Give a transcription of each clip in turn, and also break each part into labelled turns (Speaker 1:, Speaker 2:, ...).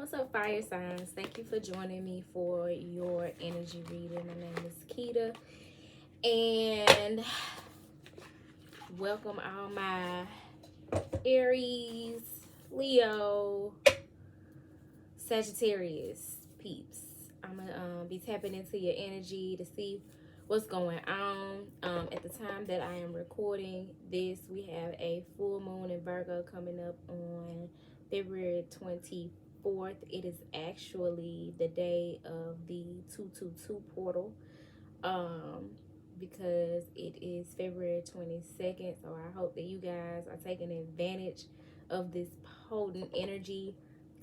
Speaker 1: What's up, fire signs? Thank you for joining me for your energy reading. My name is Keita, and welcome all my Aries, Leo, Sagittarius peeps. I'm gonna be tapping into your energy to see what's going on. At the time that I am recording this, we have a full moon in Virgo coming up on February 24th. It is actually the day of the 222 portal, because it is February 22nd. So I hope that you guys are taking advantage of this potent energy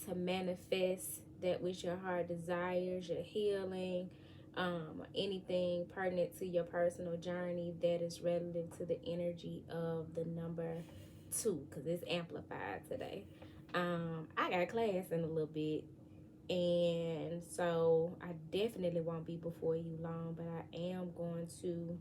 Speaker 1: to manifest that which your heart desires, your healing, anything pertinent to your personal journey that is relative to the energy of the number 2, because it's amplified today. I got class in a little bit, and so I definitely won't be before you long, but I am going to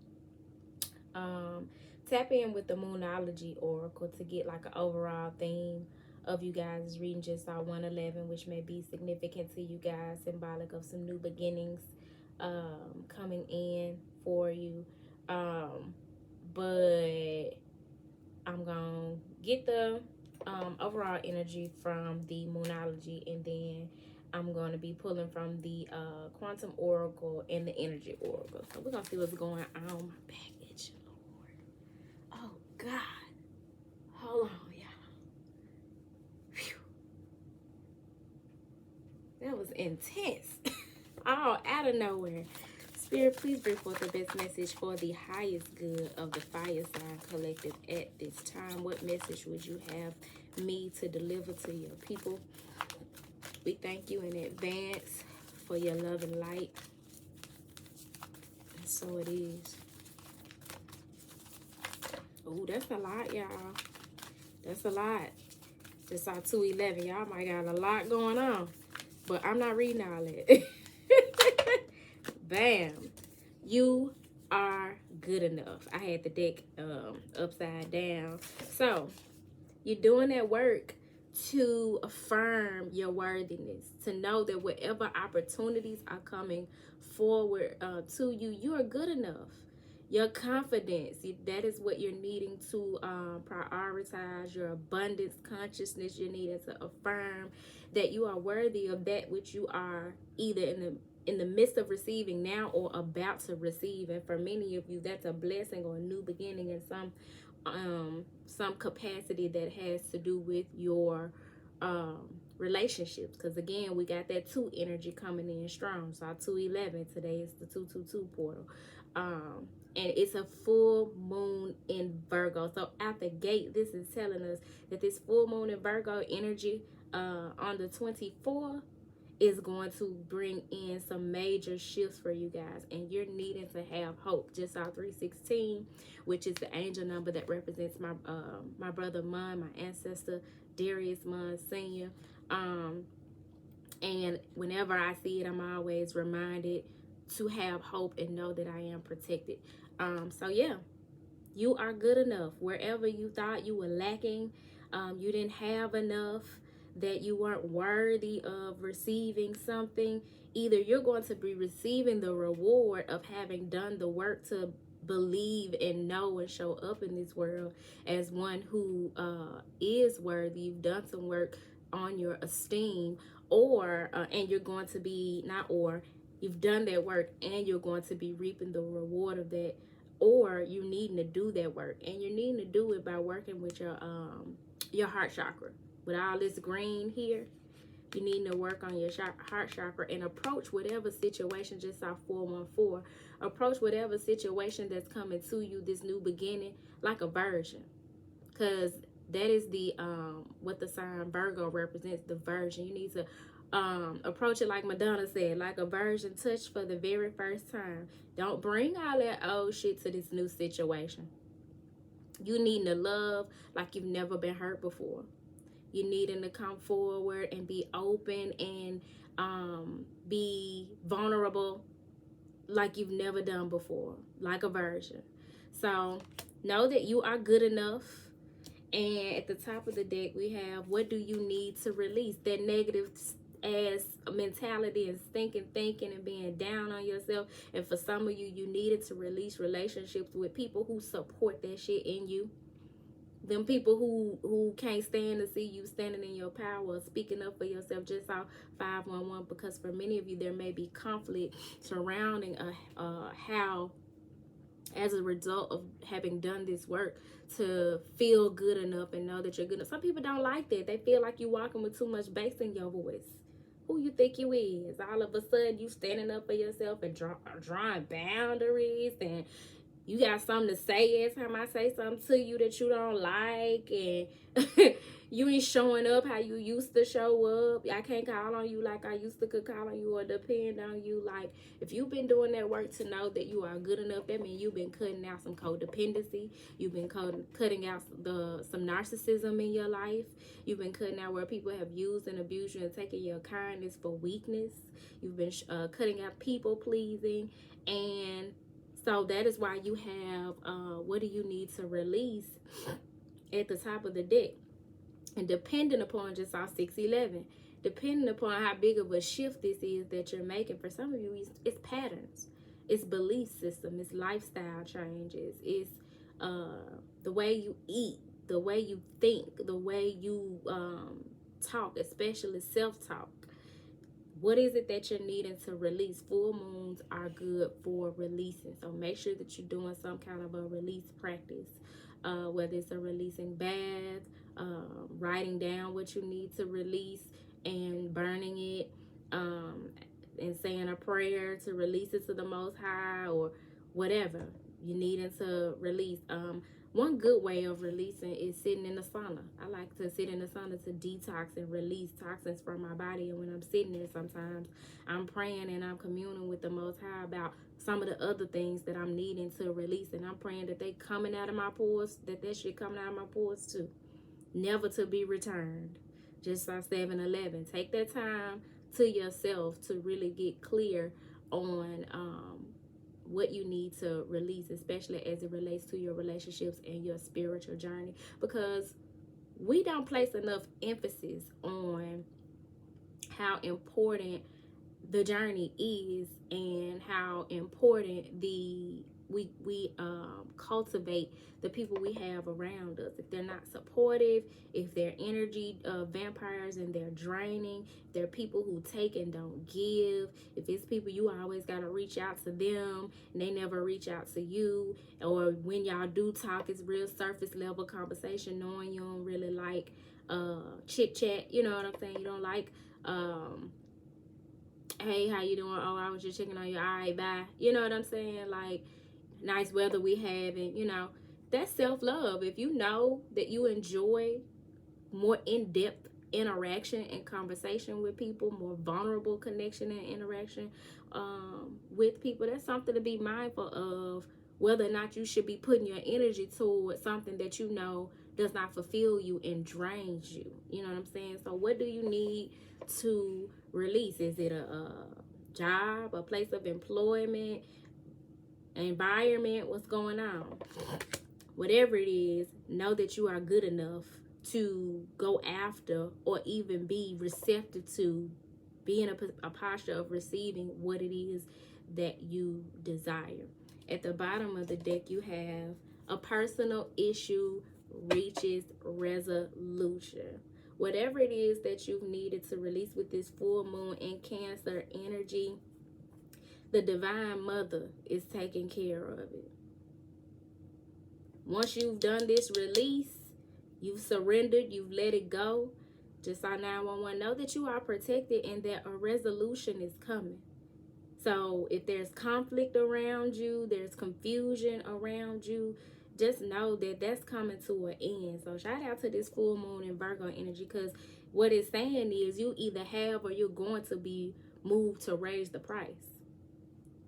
Speaker 1: tap in with the Moonology Oracle to get like an overall theme of you guys' reading. Just saw 111, which may be significant to you guys, symbolic of some new beginnings coming in for you. But I'm gonna get the overall energy from the Moonology, and then I'm going to be pulling from the Quantum Oracle and the Energy Oracle. So we're going to see what's going on. My back itching, Lord. Oh, God. Hold on, y'all. Whew. That was intense. All out of nowhere. Spirit, please bring forth the best message for the highest good of the fire sign collective at this time. What message would you have me to deliver to your people? We thank you in advance for your love and light. And so it is. Oh, that's a lot, y'all. That's a lot. Just saw 211. Y'all might got a lot going on. But I'm not reading all that. Bam. You are good enough. I had the deck upside down. So, you're doing that work to affirm your worthiness, to know that whatever opportunities are coming forward to you, you are good enough. Your confidence, that is what you're needing to prioritize. Your abundance consciousness, you're needing to affirm that you are worthy of that which you are either in the midst of receiving now or about to receive. And for many of you, that's a blessing or a new beginning in some capacity that has to do with your relationships. Because again, we got that 2 energy coming in strong. So 211 today is the 222 portal, and it's a full moon in Virgo. So out the gate, this is telling us that this full moon in Virgo energy on the 24th is going to bring in some major shifts for you guys, and you're needing to have hope. Just saw 316, which is the angel number that represents my brother Mun, my ancestor Darius Mun Sr. And whenever I see it, I'm always reminded to have hope and know that I am protected. So yeah, you are good enough. Wherever you thought you were lacking, you didn't have enough, that you weren't worthy of receiving something, either you're going to be receiving the reward of having done the work to believe and know and show up in this world as one who is worthy. You've done some work on your esteem, or and you're going to be you've done that work and you're going to be reaping the reward of that, or you needing to do that work, and you're needing to do it by working with your heart chakra. With all this green here, you need to work on your heart chakra and approach whatever situation. Just saw 414. Approach whatever situation that's coming to you, this new beginning, like a virgin. Because that is the what the sign Virgo represents, the virgin. You need to approach it like Madonna said, like a virgin touched for the very first time. Don't bring all that old shit to this new situation. You need to love like you've never been hurt before. You needing to come forward and be open and be vulnerable like you've never done before, like a virgin. So know that you are good enough. And at the top of the deck, we have, what do you need to release? That negative ass mentality and thinking and being down on yourself. And for some of you, you needed to release relationships with people who support that shit in you. Them people who can't stand to see you standing in your power, speaking up for yourself. Just saw 511, because for many of you, there may be conflict surrounding how, as a result of having done this work, to feel good enough and know that you're good enough. Some people don't like that. They feel like you walking with too much bass in your voice. Who you think you is? All of a sudden, you standing up for yourself and drawing boundaries, and you got something to say every time I say something to you that you don't like, and you ain't showing up how you used to show up. I can't call on you like I used to could call on you or depend on you. Like, if you've been doing that work to know that you are good enough, that means you've been cutting out some codependency. You've been cutting out some narcissism in your life. You've been cutting out where people have used and abused you and taken your kindness for weakness. You've been cutting out people pleasing. And so that is why you have what do you need to release at the top of the deck. And depending upon, just our 611, depending upon how big of a shift this is that you're making, for some of you, it's patterns, it's belief system, it's lifestyle changes, it's the way you eat, the way you think, the way you talk, especially self-talk. What is it that you're needing to release? Full moons are good for releasing. So make sure that you're doing some kind of a release practice, whether it's a releasing bath, writing down what you need to release and burning it, and saying a prayer to release it to the Most High, or whatever you needing to release. One good way of releasing is sitting in the sauna. I like to sit in the sauna to detox and release toxins from my body. And when I'm sitting there, sometimes I'm praying and I'm communing with the Most High about some of the other things that I'm needing to release. And I'm praying that they coming out of my pores, that shit coming out of my pores too. Never to be returned. Just like 7-11. Take that time to yourself to really get clear on what you need to release, especially as it relates to your relationships and your spiritual journey, because we don't place enough emphasis on how important the journey is and how important we cultivate the people we have around us. If they're not supportive, if they're energy vampires and they're draining, if they're people who take and don't give, if it's people you always got to reach out to them and they never reach out to you, or when y'all do talk, it's real surface level conversation, knowing you don't really like chit chat, you know what I'm saying? You don't like hey, how you doing? Oh, I was just checking on you. All right, bye. You know what I'm saying? Like, nice weather we have, and you know, that's self-love. If you know that you enjoy more in-depth interaction and conversation with people, more vulnerable connection and interaction with people, that's something to be mindful of, whether or not you should be putting your energy towards something that you know does not fulfill you and drains you. You know what I'm saying? So what do you need to release? Is it a job, a place of employment, environment? What's going on? Whatever it is, know that you are good enough to go after, or even be receptive to, be in a posture of receiving what it is that you desire. At the bottom of the deck, you have a personal issue reaches resolution. Whatever it is that you've needed to release with this full moon in Cancer energy, the Divine Mother is taking care of it. Once you've done this release, you've surrendered, you've let it go, just on 911, know that you are protected and that a resolution is coming. So if there's conflict around you, there's confusion around you, just know that that's coming to an end. So shout out to this full moon in Virgo energy, because what it's saying is you either have or you're going to be moved to raise the price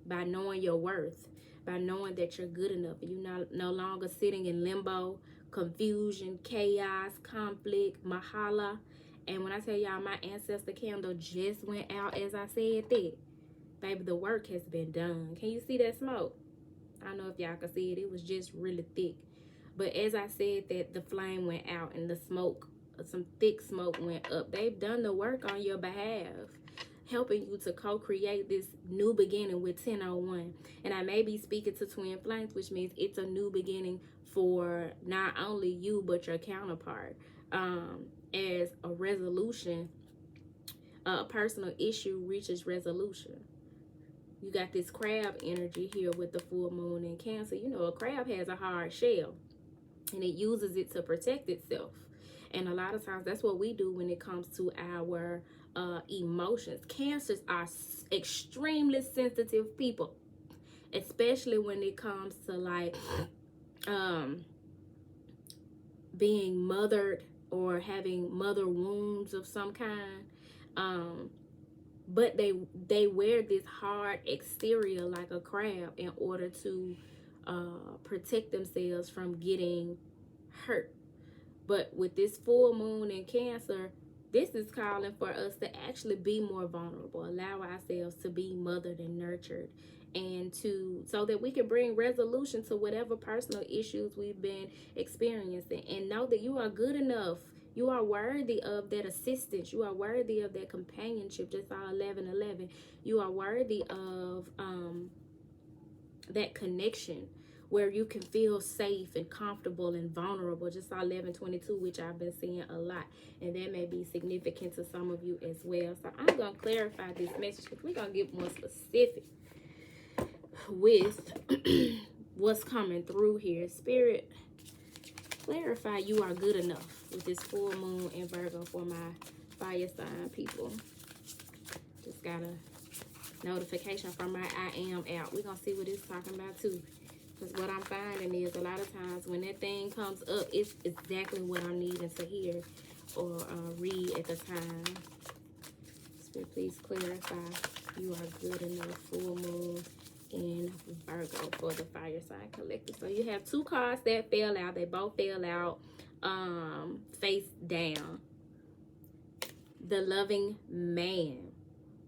Speaker 1: by knowing your worth, by knowing that you're good enough. You're no longer sitting in limbo, confusion, chaos, conflict, mahala. And when I tell y'all my ancestor candle just went out as I said that, baby, the work has been done. Can you see that smoke? I don't know if y'all can see it. It was just really thick. But as I said that, the flame went out and the smoke some thick smoke went up. They've done the work on your behalf, helping you to co-create this new beginning with 1001. And I may be speaking to twin flames, which means it's a new beginning for not only you but your counterpart. As a resolution, a personal issue reaches resolution. You got this crab energy here with the full moon in Cancer. You know, a crab has a hard shell and it uses it to protect itself. And a lot of times that's what we do when it comes to our emotions. Cancers are extremely sensitive people, especially when it comes to like being mothered or having mother wounds of some kind. But they wear this hard exterior like a crab in order to protect themselves from getting hurt. But with this full moon in Cancer, this is calling for us to actually be more vulnerable, allow ourselves to be mothered and nurtured, and so that we can bring resolution to whatever personal issues we've been experiencing, and know that you are good enough. You are worthy of that assistance. You are worthy of that companionship. Just saw 1111. You are worthy of that connection where you can feel safe and comfortable and vulnerable. Just saw 1122, which I've been seeing a lot. And that may be significant to some of you as well. So I'm going to clarify this message because we're going to get more specific with what's coming through here. Spirit, clarify you are good enough with this full moon in Virgo for my fire sign people. Just got a notification from my I am out. We're going to see what it's talking about too. Because what I'm finding is a lot of times when that thing comes up, it's exactly what I'm needing to hear or read at the time. Spirit, please clarify you are good enough. Full moon in Virgo for the fire sign collective. So you have two cards that fell out. They both fell out face down. The loving man.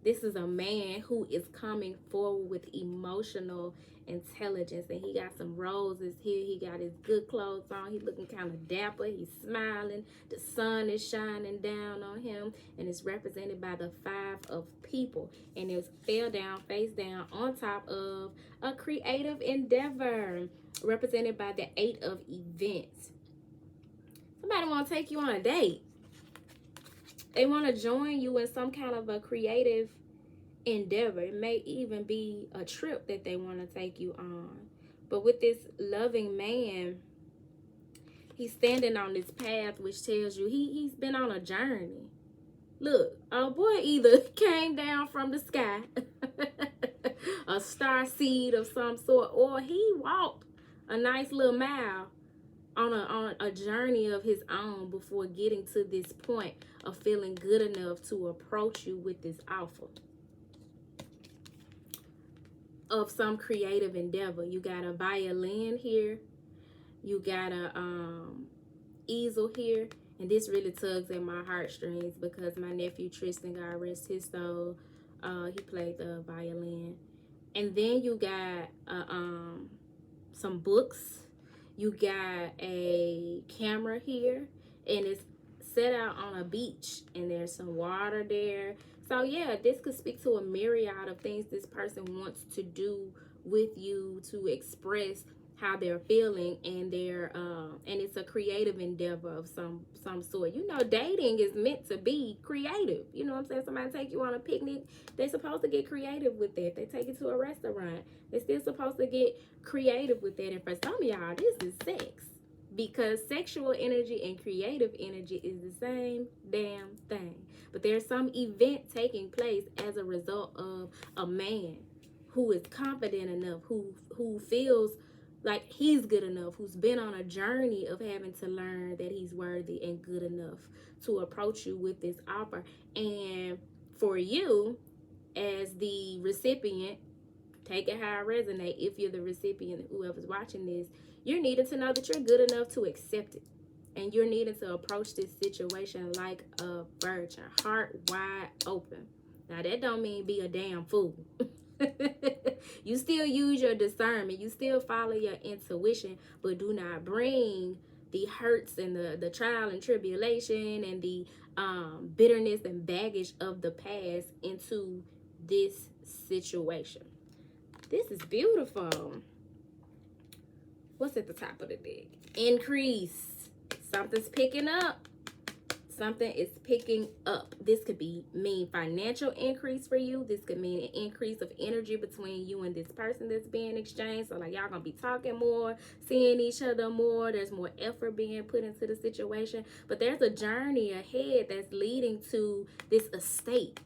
Speaker 1: This is a man who is coming forward with emotional intelligence, and he got some roses here. He got his good clothes on. He's looking kind of dapper. He's smiling. The sun is shining down on him, and it's represented by the 5 of people, and it fell down face down on top of a creative endeavor represented by the 8 of events. Somebody want to take you on a date. They want to join you in some kind of a creative endeavor. It may even be a trip that they want to take you on. But with this loving man, he's standing on this path, which tells you he's been on a journey. Look, our boy either came down from the sky, a star seed of some sort, or he walked a nice little mile on a journey of his own before getting to this point of feeling good enough to approach you with this offer of some creative endeavor. You got a violin here, you got a easel here, and this really tugs at my heartstrings because my nephew Tristan, God rest his soul, he played the violin. And then you got some books. You got a camera here, and it's set out on a beach, and there's some water there. So yeah, this could speak to a myriad of things this person wants to do with you to express how they're feeling, and and it's a creative endeavor of some sort. You know, dating is meant to be creative. You know what I'm saying? Somebody take you on a picnic, they're supposed to get creative with that. They take you to a restaurant, they're still supposed to get creative with that. And for some of y'all, this is sex, because sexual energy and creative energy is the same damn thing. But there's some event taking place as a result of a man who is confident enough, who feels like he's good enough, who's been on a journey of having to learn that he's worthy and good enough to approach you with this offer. And for you, as the recipient, take it how it resonates. If you're the recipient, whoever's watching this, you're needing to know that you're good enough to accept it. And you're needing to approach this situation like a virgin, heart wide open. Now, that don't mean be a damn fool. You still use your discernment. You still follow your intuition, but do not bring the hurts and the trial and tribulation and the bitterness and baggage of the past into this situation. This is beautiful. What's at the top of the deck? Increase. Something's picking up. Something is picking up. This could mean financial increase for you. This could mean an increase of energy between you and this person that's being exchanged. So like y'all gonna be talking more, seeing each other more. There's more effort being put into the situation. But there's a journey ahead that's leading to this estate,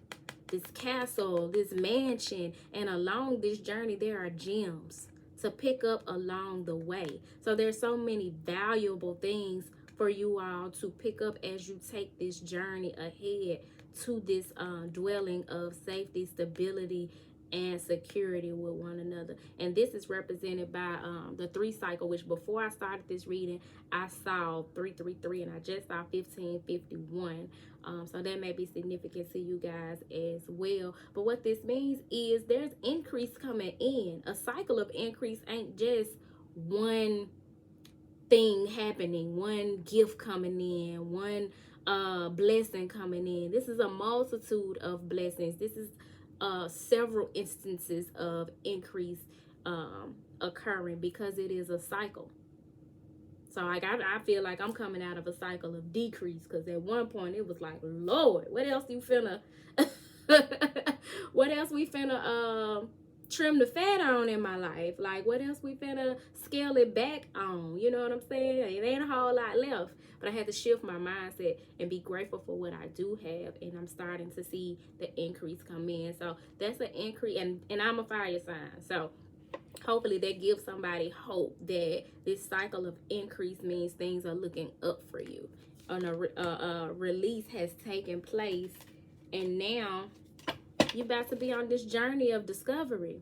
Speaker 1: this castle, this mansion. And along this journey, there are gems to pick up along the way. So there's so many valuable things for you all to pick up as you take this journey ahead to this dwelling of safety, stability, and security with one another. And this is represented by the 3 cycle, which before I started this reading, I saw 333 and I just saw 1551. So that may be significant to you guys as well. But what this means is there's increase coming in. A cycle of increase ain't just one thing happening, one gift coming in, one blessing coming in. This is a multitude of blessings. This is several instances of increase occurring because it is a cycle. So like I feel like I'm coming out of a cycle of decrease, because at one point it was like, Lord, what else you finna what else we finna trim the fat on in my life? Like, what else we finna scale it back on? You know what I'm saying? It ain't a whole lot left. But I had to shift my mindset and be grateful for what I do have. And I'm starting to see the increase come in. So that's an increase. And I'm a fire sign. So hopefully that gives somebody hope that this cycle of increase means things are looking up for you. A release has taken place. And now you're about to be on this journey of discovery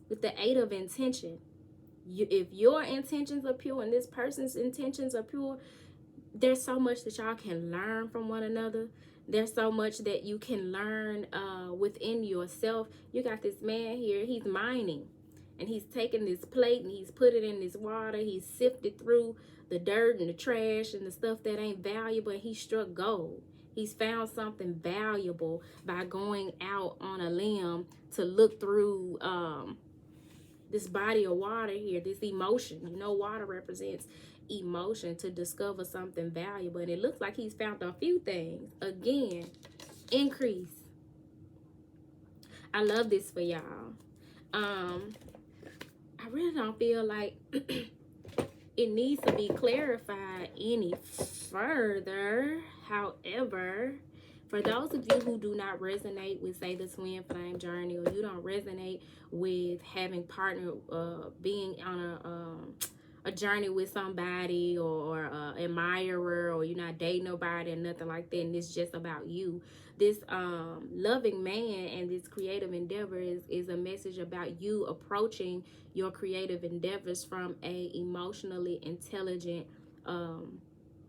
Speaker 1: with the 8 of intention. If your intentions are pure and this person's intentions are pure, there's so much that y'all can learn from one another. There's so much that you can learn within yourself. You got this man here, he's mining. And he's taking this plate and he's put it in this water. He's sifted through the dirt and the trash and the stuff that ain't valuable. And he struck gold. He's found something valuable by going out on a limb to look through this body of water here, this emotion. You know, water represents emotion, to discover something valuable. And it looks like he's found a few things. Again, increase. I love this for y'all. I really don't feel like it needs to be clarified any further. However, for those of you who do not resonate with, say, the twin flame journey, or you don't resonate with having partner, being on a journey with somebody, or admirer, or you're not dating nobody or nothing like that, and it's just about you, this loving man and this creative endeavor is a message about you approaching your creative endeavors from a emotionally intelligent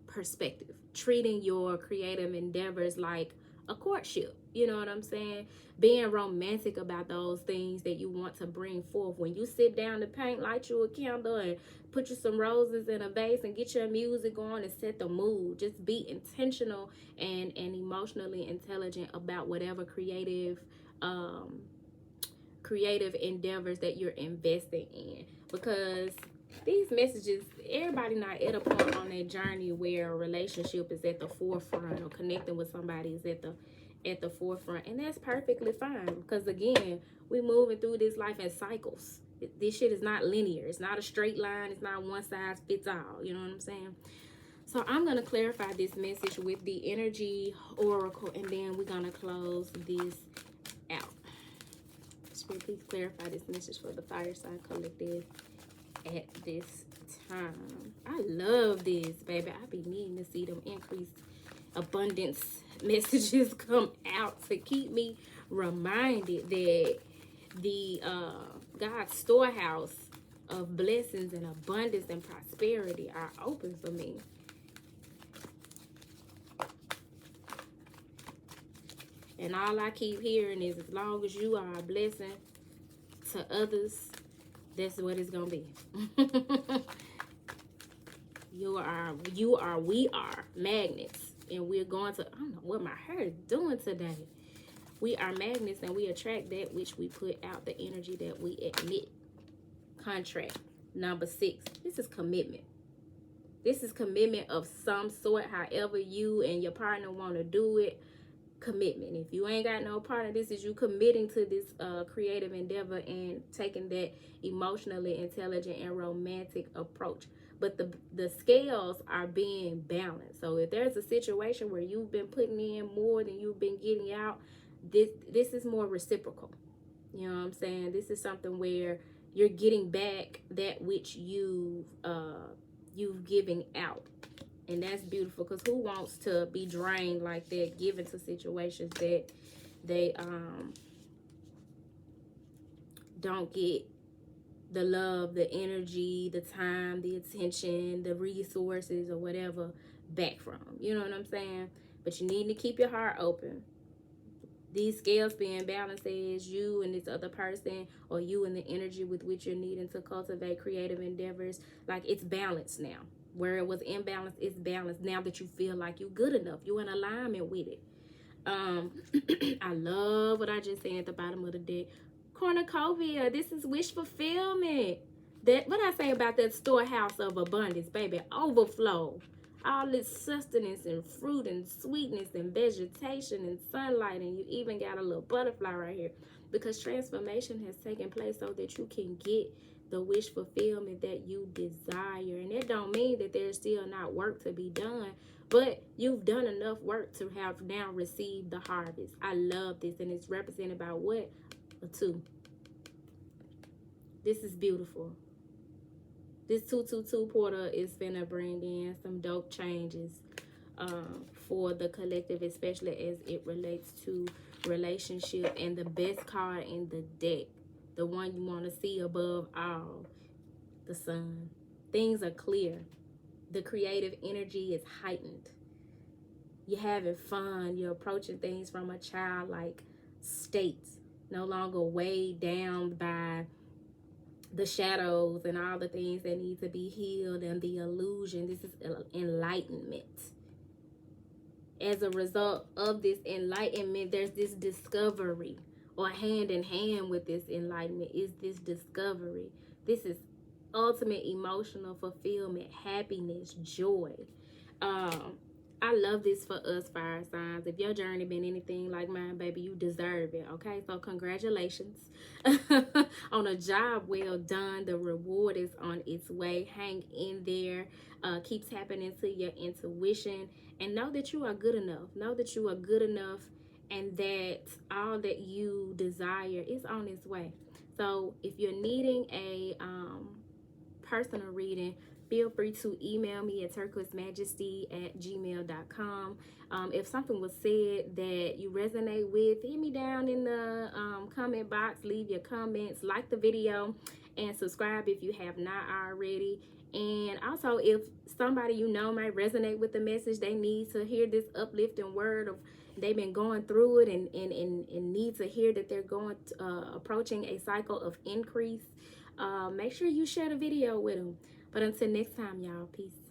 Speaker 1: perspective, treating your creative endeavors like a courtship. You know what I'm saying? Being romantic about those things that you want to bring forth. When you sit down to paint, light you a candle and put you some roses in a vase and get your music on and set the mood. Just be intentional and emotionally intelligent about whatever creative endeavors that you're investing in. Because these messages, everybody not at a point on their journey where a relationship is at the forefront, or connecting with somebody is at the forefront, and that's perfectly fine. Because again, we moving through this life in cycles. This shit is not linear. It's not a straight line. It's not one size fits all. You know what I'm saying? So I'm going to clarify this message with the energy oracle, and then we're going to close this out. So please clarify this message for the fire sign collective at this time. I love this, baby. I be needing to see them increased abundance messages come out to keep me reminded that the God's storehouse of blessings and abundance and prosperity are open for me. And all I keep hearing is, as long as you are a blessing to others, that's what it's gonna be. We are magnets, and we're going to, I don't know what my hair is doing today. We are magnets, and we attract that which we put out, the energy that we emit. Contract number 6. This is commitment. This is commitment of some sort, however you and your partner want to do it. Commitment. If you ain't got no partner, this is you committing to this creative endeavor and taking that emotionally intelligent and romantic approach. But the scales are being balanced. So if there's a situation where you've been putting in more than you've been getting out, this is more reciprocal. You know what I'm saying? This is something where you're getting back that which you've given out. And that's beautiful, because who wants to be drained like that, given to situations that they don't get the love, the energy, the time, the attention, the resources, or whatever back from? You know what I'm saying? But you need to keep your heart open. These scales being balanced is you and this other person, or you and the energy with which you're needing to cultivate creative endeavors. Like, it's balanced now. Where it was imbalanced, it's balanced now that you feel like you're good enough. You're in alignment with it. I love what I just said at the bottom of the deck. Cornucopia, this is wish fulfillment. That what I say about that storehouse of abundance, baby, overflow. All this sustenance and fruit and sweetness and vegetation and sunlight, and you even got a little butterfly right here, because transformation has taken place so that you can get the wish fulfillment that you desire. And it don't mean that there's still not work to be done, but you've done enough work to have now received the harvest. I love this, and it's represented by what? A 2. This is beautiful. This 222 portal is finna bring in some dope changes for the collective, especially as it relates to relationship. And the best card in the deck, the one you want to see above all, the sun. Things are clear. The creative energy is heightened. You're having fun. You're approaching things from a childlike state, no longer weighed down by the shadows and all the things that need to be healed and the illusion. This is enlightenment. As a result of this enlightenment, there's this discovery, or hand in hand with this enlightenment is this discovery. This is ultimate emotional fulfillment, happiness, joy. I love this for us fire signs. If your journey been anything like mine, baby, you deserve it. Okay, so congratulations on a job well done. The reward is on its way. Hang in there. Keep tapping into your intuition, and know that you are good enough. Know that you are good enough, and that all that you desire is on its way. So if you're needing a personal reading, feel free to email me at turquoisemajesty@gmail.com. If something was said that you resonate with, hit me down in the comment box. Leave your comments, like the video, and subscribe if you have not already. And also, if somebody you know might resonate with the message, they need to hear this uplifting word of they've been going through it and need to hear that they're going approaching a cycle of increase, make sure you share the video with them. But until next time, y'all, peace.